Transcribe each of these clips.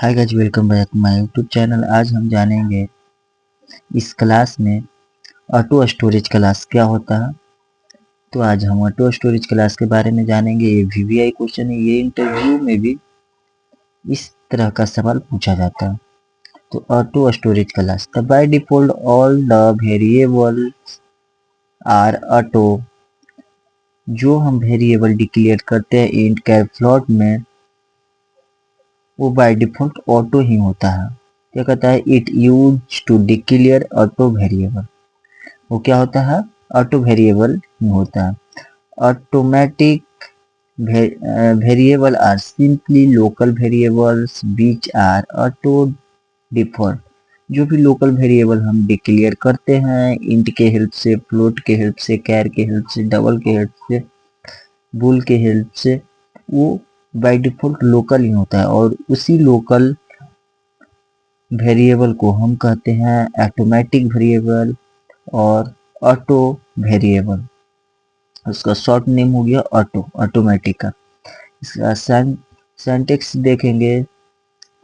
Hi guys, welcome back my YouTube channel. आज हम जानेंगे इस क्लास में ऑटो स्टोरेज क्लास क्या होता है। तो आज हम ऑटो स्टोरेज क्लास के बारे में जानेंगे। ये वीवीआई क्वेश्चन है, ये इंटरव्यू में भी इस तरह का सवाल पूछा जाता है। तो auto storage class the by default all the variables are auto. जो हम वेरिएबल डिक्लेयर करते हैं इंट कैर फ्लोट में, वो बाय डिफॉल्ट ऑटो ही होता है। क्या कहता है, it use to declare auto variable. वो क्या होता है, ऑटो वेरिएबल ही होता है। Automatic variable are simply local variables which are auto default. जो भी लोकल वेरिएबल हम डिक्लेयर करते हैं इंट के हेल्प से, फ्लोट के हेल्प से, कैर के हेल्प से, डबल के हेल्प से, बुल के हेल्प से, वो बाय डिफॉल्ट लोकल ही होता है। और उसी लोकल वेरिएबल को हम कहते हैं ऑटोमेटिक वेरिएबल और ऑटो वेरिएबल। उसका शॉर्ट नेम हो गया ऑटो, ऑटोमेटिक का। इसका सिंटैक्स देखेंगे,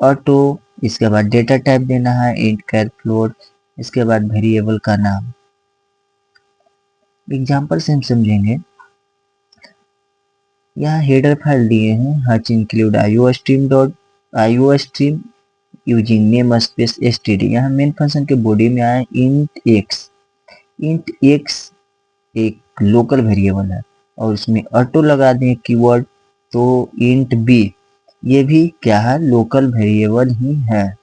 ऑटो, इसके बाद डेटा टाइप देना है इंट कैर फ्लोट, इसके बाद वेरिएबल का नाम। एग्जांपल से हम समझेंगे। यहाँ हेडर फाइल दिए हैं, Hutch include iostream using name space std। यहाँ मेन फंक्शन के बॉडी में आए इंट एक्स। इंट एक्स एक लोकल वेरिएबल है और उसमें ऑटो लगा दें कीवर्ड, तो इंट बी, ये भी क्या है, लोकल वेरिएबल ही है।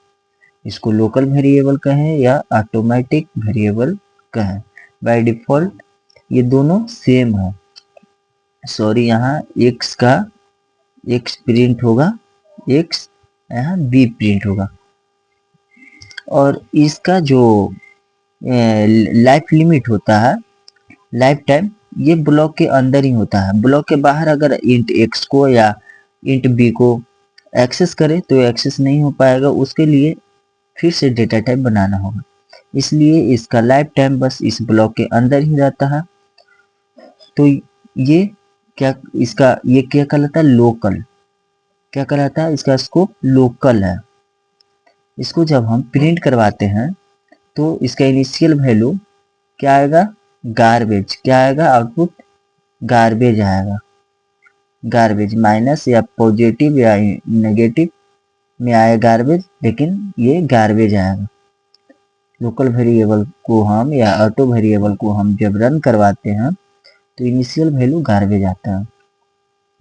इसको लोकल वेरिएबल कहें या ऑटोमेटिक वेरिएबल कहें, बाय डिफॉल्ट ये दोनों सेम है। सॉरी, यहाँ एक्स का एक्स प्रिंट होगा, एक्स, यहाँ बी प्रिंट होगा। और इसका जो लाइफ लिमिट होता है, लाइफ टाइम, ये ब्लॉक के अंदर ही होता है। ब्लॉक के बाहर अगर इंट एक्स को या इंट बी को एक्सेस करे तो एक्सेस नहीं हो पाएगा, उसके लिए फिर से डेटा टाइप बनाना होगा। इसलिए इसका लाइफ टाइम बस इस ब्लॉक के अंदर ही रहता है। तो ये क्या, इसका ये क्या कहलाता है, लोकल। क्या कहलाता है, इसका स्कोप लोकल है। इसको जब हम प्रिंट करवाते हैं तो इसका इनिशियल वैल्यू क्या आएगा, गार्बेज। क्या आएगा, आउटपुट गार्बेज आएगा। गार्बेज माइनस या पॉजिटिव या नेगेटिव में आए गार्बेज, लेकिन ये गार्बेज आएगा। लोकल वेरिएबल को हम या ऑटो वेरिएबल को हम जब रन करवाते हैं तो इनिशियल वैल्यू गार्बेज आता है।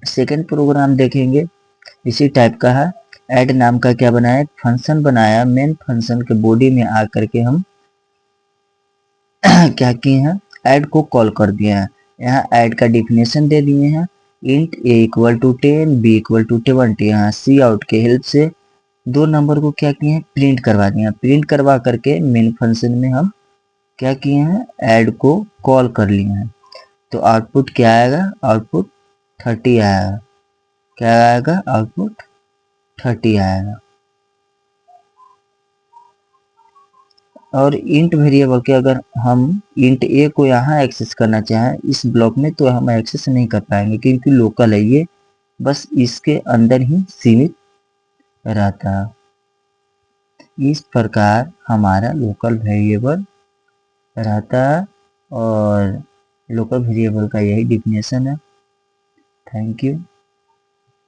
सेकेंड प्रोग्राम देखेंगे, इसी टाइप का है। ऐड नाम का क्या बनाया, फंक्शन बनाया। मेन फंक्शन के बॉडी में आकर के हम क्या किए हैं, ऐड को कॉल कर दिया है। यहाँ ऐड का डिफिनेशन दे दिए हैं, int a equal to 10, b equal to 20। यहाँ सी आउट के हेल्प से दो नंबर को क्या किए हैं, प्रिंट करवा दिए हैं। प्रिंट करवा करके मेन फंक्शन में हम क्या किए हैं, ऐड को कॉल कर लिए हैं। तो आउटपुट क्या आएगा, आउटपुट 30 आएगा। क्या आएगा, आउटपुट 30 आएगा। और इंट वेरिएबल के अगर हम इंट ए को यहाँ एक्सेस करना चाहें इस ब्लॉक में, तो हम एक्सेस नहीं कर पाएंगे क्योंकि लोकल है ये, बस इसके अंदर ही सीमित रहता है। इस प्रकार हमारा लोकल वेरिएबल रहता है और लोकल वेरिएबल का यही डिफिनेशन है। Thank you.